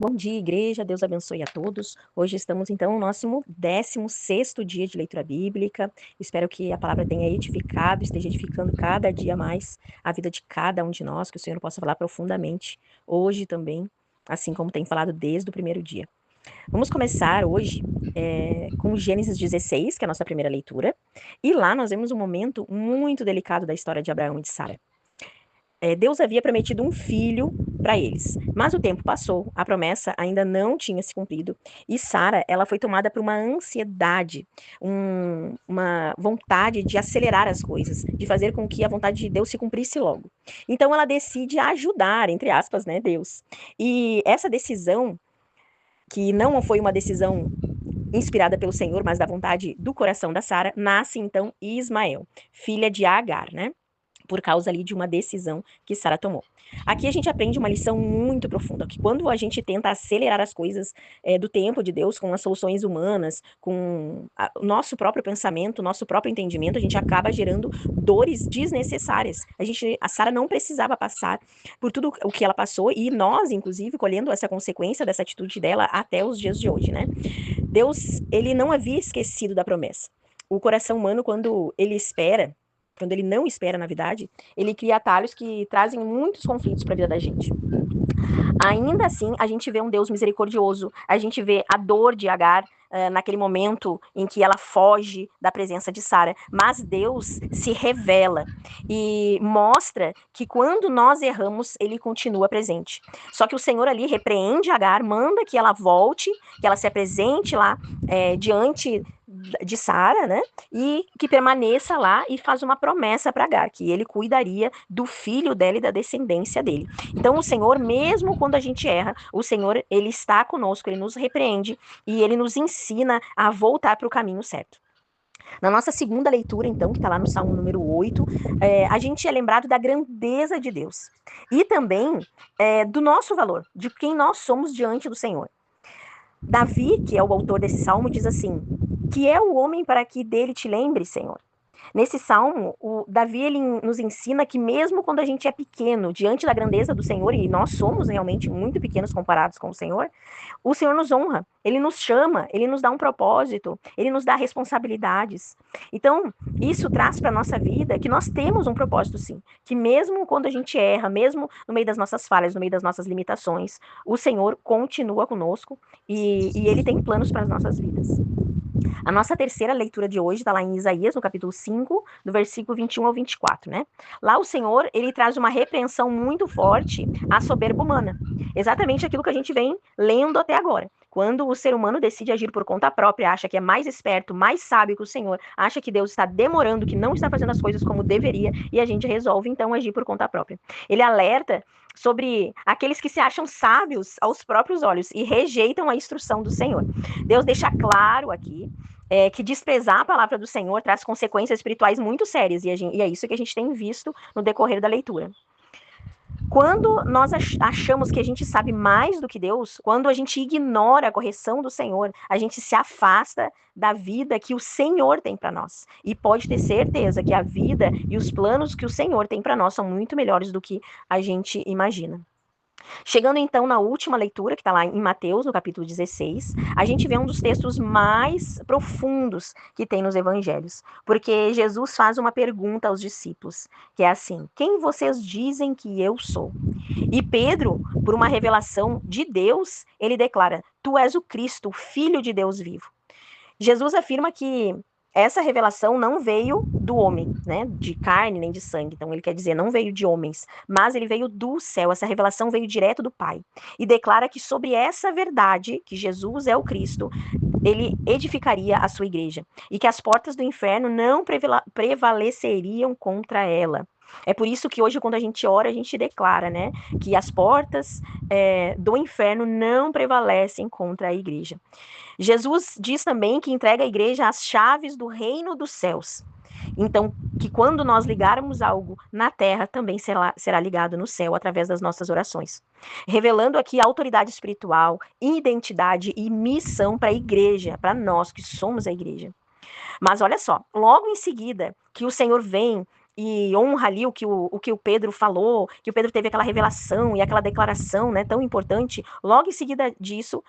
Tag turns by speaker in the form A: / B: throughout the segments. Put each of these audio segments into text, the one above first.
A: Bom dia, igreja. Deus abençoe a todos. Hoje estamos, então, no nosso 16º dia de leitura bíblica. Espero que a palavra tenha edificado, esteja edificando cada dia mais a vida de cada um de nós, que o Senhor possa falar profundamente hoje também, assim como tem falado desde o primeiro dia. Vamos começar hoje com Gênesis 16, que é a nossa primeira leitura. E lá nós vemos um momento muito delicado da história de Abraão e de Sara. Deus havia prometido um filho para eles, mas o tempo passou, a promessa ainda não tinha se cumprido, e Sara, ela foi tomada por uma ansiedade, uma vontade de acelerar as coisas, de fazer com que a vontade de Deus se cumprisse logo. Então ela decide ajudar, entre aspas, né, Deus. E essa decisão, que não foi uma decisão inspirada pelo Senhor, mas da vontade do coração da Sara, nasce então Ismael, filha de Agar, né? Por causa ali de uma decisão que Sara tomou. Aqui a gente aprende uma lição muito profunda, que quando a gente tenta acelerar as coisas do tempo de Deus com as soluções humanas, com o nosso próprio pensamento, nosso próprio entendimento, a gente acaba gerando dores desnecessárias. A Sara não precisava passar por tudo o que ela passou e nós, inclusive, colhendo essa consequência dessa atitude dela até os dias de hoje, né? Deus, ele não havia esquecido da promessa. O coração humano, quando ele não espera, na verdade, ele cria atalhos que trazem muitos conflitos para a vida da gente. Ainda assim, a gente vê um Deus misericordioso, a gente vê a dor de Agar naquele momento em que ela foge da presença de Sara, mas Deus se revela e mostra que quando nós erramos, ele continua presente. Só que o Senhor ali repreende Agar, manda que ela volte, que ela se apresente lá diante de Sara, né? E que permaneça lá e faz uma promessa para Agar, que ele cuidaria do filho dela e da descendência dele. Então o Senhor, mesmo quando a gente erra, o Senhor, ele está conosco, ele nos repreende e ele nos ensina a voltar para o caminho certo. Na nossa segunda leitura, então, que está lá no Salmo número 8, a gente é lembrado da grandeza de Deus e também do nosso valor, de quem nós somos diante do Senhor. Davi, que é o autor desse salmo, diz assim: que é o homem para que dele te lembre, Senhor? Nesse salmo, o Davi ele nos ensina que mesmo quando a gente é pequeno, diante da grandeza do Senhor, e nós somos realmente muito pequenos comparados com o Senhor nos honra, ele nos chama, ele nos dá um propósito, ele nos dá responsabilidades. Então, isso traz para a nossa vida que nós temos um propósito sim, que mesmo quando a gente erra, mesmo no meio das nossas falhas, no meio das nossas limitações, o Senhor continua conosco e ele tem planos para as nossas vidas. A nossa terceira leitura de hoje está lá em Isaías, no capítulo 5, do versículo 21 ao 24, né? Lá o Senhor, ele traz uma repreensão muito forte à soberba humana. Exatamente aquilo que a gente vem lendo até agora. Quando o ser humano decide agir por conta própria, acha que é mais esperto, mais sábio que o Senhor, acha que Deus está demorando, que não está fazendo as coisas como deveria, e a gente resolve então agir por conta própria. Ele alerta sobre aqueles que se acham sábios aos próprios olhos e rejeitam a instrução do Senhor. Deus deixa claro aqui que desprezar a palavra do Senhor traz consequências espirituais muito sérias, e é isso que a gente tem visto no decorrer da leitura. Quando nós achamos que a gente sabe mais do que Deus, quando a gente ignora a correção do Senhor, a gente se afasta da vida que o Senhor tem para nós. E pode ter certeza que a vida e os planos que o Senhor tem para nós são muito melhores do que a gente imagina. Chegando então na última leitura, que está lá em Mateus, no capítulo 16, a gente vê um dos textos mais profundos que tem nos evangelhos, porque Jesus faz uma pergunta aos discípulos, que é assim: quem vocês dizem que eu sou? E Pedro, por uma revelação de Deus, ele declara: tu és o Cristo, o Filho de Deus vivo. Jesus afirma que essa revelação não veio do homem, né, de carne nem de sangue. Então ele quer dizer, não veio de homens, mas ele veio do céu. Essa revelação veio direto do Pai. E declara que sobre essa verdade, que Jesus é o Cristo, ele edificaria a sua igreja. E que as portas do inferno não prevaleceriam contra ela. É por isso que hoje, quando a gente ora, a gente declara, né, que as portas do inferno não prevalecem contra a igreja. Jesus diz também que entrega à igreja as chaves do reino dos céus. Então, que quando nós ligarmos algo na terra, também será ligado no céu através das nossas orações. Revelando aqui a autoridade espiritual, identidade e missão para a igreja, para nós que somos a igreja. Mas olha só, logo em seguida que o Senhor vem e honra ali o que o Pedro falou, que o Pedro teve aquela revelação e aquela declaração, né, tão importante, logo em seguida disso,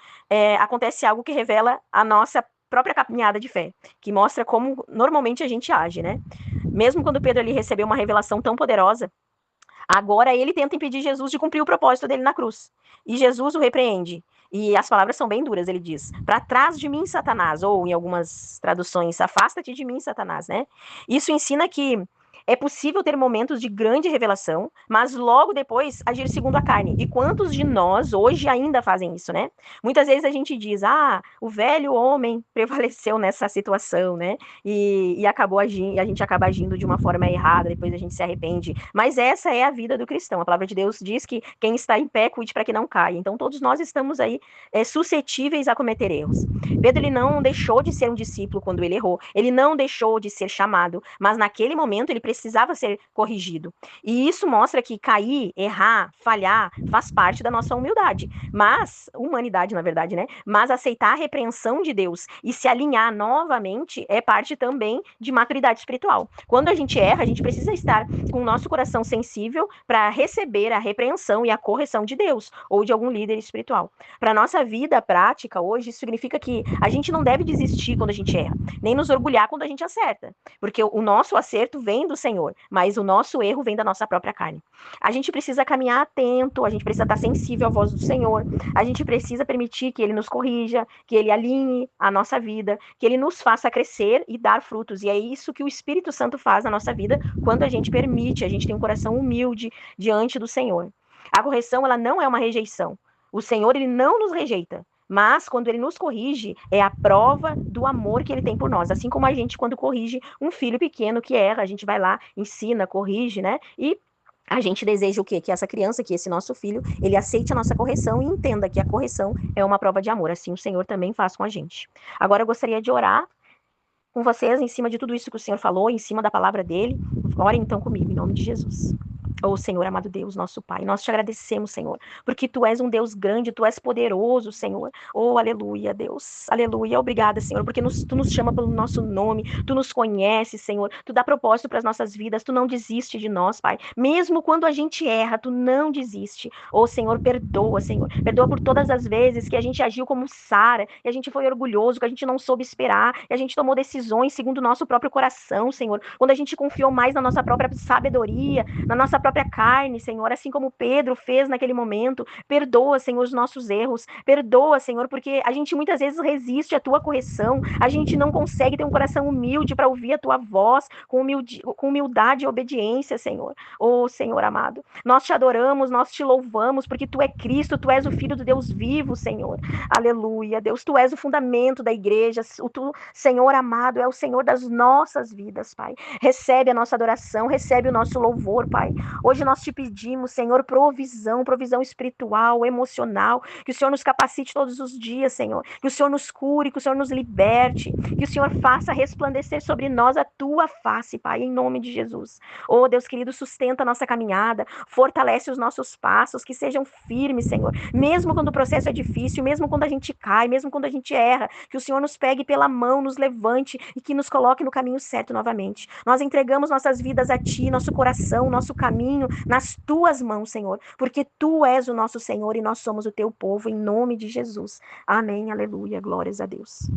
A: acontece algo que revela a nossa própria caminhada de fé, que mostra como normalmente a gente age, né? Mesmo quando Pedro ali recebeu uma revelação tão poderosa, agora ele tenta impedir Jesus de cumprir o propósito dele na cruz. E Jesus o repreende. E as palavras são bem duras, ele diz: "Para trás de mim, Satanás", ou em algumas traduções, "afasta-te de mim, Satanás", né? Isso ensina que é possível ter momentos de grande revelação, mas logo depois agir segundo a carne. E quantos de nós hoje ainda fazem isso, né? Muitas vezes a gente diz: "Ah, o velho homem prevaleceu nessa situação, né? E acabou agindo, e a gente acaba agindo de uma forma errada, depois a gente se arrepende. Mas essa é a vida do cristão. A palavra de Deus diz que quem está em pé, cuide para que não caia. Então todos nós estamos aí suscetíveis a cometer erros. Pedro, ele não deixou de ser um discípulo quando ele errou, ele não deixou de ser chamado, mas naquele momento ele precisava ser corrigido. E isso mostra que cair, errar, falhar, faz parte da nossa humildade. Mas, humanidade, na verdade, né? Mas aceitar a repreensão de Deus e se alinhar novamente é parte também de maturidade espiritual. Quando a gente erra, a gente precisa estar com o nosso coração sensível para receber a repreensão e a correção de Deus ou de algum líder espiritual. Para nossa vida prática hoje, isso significa que a gente não deve desistir quando a gente erra, nem nos orgulhar quando a gente acerta, porque o nosso acerto vem do Senhor, mas o nosso erro vem da nossa própria carne. A gente precisa caminhar atento, a gente precisa estar sensível à voz do Senhor, a gente precisa permitir que Ele nos corrija, que Ele alinhe a nossa vida, que Ele nos faça crescer e dar frutos. E é isso que o Espírito Santo faz na nossa vida quando a gente permite, a gente tem um coração humilde diante do Senhor. A correção, ela não é uma rejeição. O Senhor, Ele não nos rejeita. Mas, quando ele nos corrige, é a prova do amor que ele tem por nós. Assim como a gente, quando corrige um filho pequeno que erra, a gente vai lá, ensina, corrige, né? E a gente deseja o quê? Que essa criança, que esse nosso filho, ele aceite a nossa correção e entenda que a correção é uma prova de amor. Assim o Senhor também faz com a gente. Agora eu gostaria de orar com vocês em cima de tudo isso que o Senhor falou, em cima da palavra dele. Orem então comigo, em nome de Jesus. Oh, Senhor, amado Deus, nosso Pai, nós te agradecemos, Senhor, porque Tu és um Deus grande, Tu és poderoso, Senhor. Oh, aleluia, Deus, aleluia. Obrigada, Senhor, porque Tu nos chama pelo nosso nome, Tu nos conheces, Senhor, Tu dá propósito para as nossas vidas, Tu não desiste de nós, Pai. Mesmo quando a gente erra, Tu não desiste. Oh, Senhor, perdoa, Senhor. Perdoa por todas as vezes que a gente agiu como Sara, e a gente foi orgulhoso, que a gente não soube esperar, e a gente tomou decisões segundo o nosso próprio coração, Senhor. Quando a gente confiou mais na nossa própria sabedoria, na nossa própria carne, Senhor, assim como Pedro fez naquele momento. Perdoa, Senhor, os nossos erros. Perdoa, Senhor, porque a gente muitas vezes resiste à tua correção. A gente não consegue ter um coração humilde para ouvir a tua voz com humildade e obediência, Senhor. Oh, Senhor amado, nós te adoramos, nós te louvamos, porque tu é Cristo, tu és o Filho do Deus vivo, Senhor. Aleluia, Deus, tu és o fundamento da igreja. O tu, Senhor amado, é o Senhor das nossas vidas, Pai. Recebe a nossa adoração, recebe o nosso louvor, Pai. Hoje nós te pedimos, Senhor, provisão espiritual, emocional, que o Senhor nos capacite todos os dias, Senhor, que o Senhor nos cure, que o Senhor nos liberte, que o Senhor faça resplandecer sobre nós a tua face, Pai, em nome de Jesus. Oh, Deus querido, sustenta a nossa caminhada, fortalece os nossos passos, que sejam firmes, Senhor, mesmo quando o processo é difícil, mesmo quando a gente cai, mesmo quando a gente erra, que o Senhor nos pegue pela mão, nos levante e que nos coloque no caminho certo novamente. Nós entregamos nossas vidas a Ti, nosso coração, nosso caminho, nas Tuas mãos, Senhor, porque Tu és o nosso Senhor e nós somos o Teu povo, em nome de Jesus. Amém, aleluia, glórias a Deus.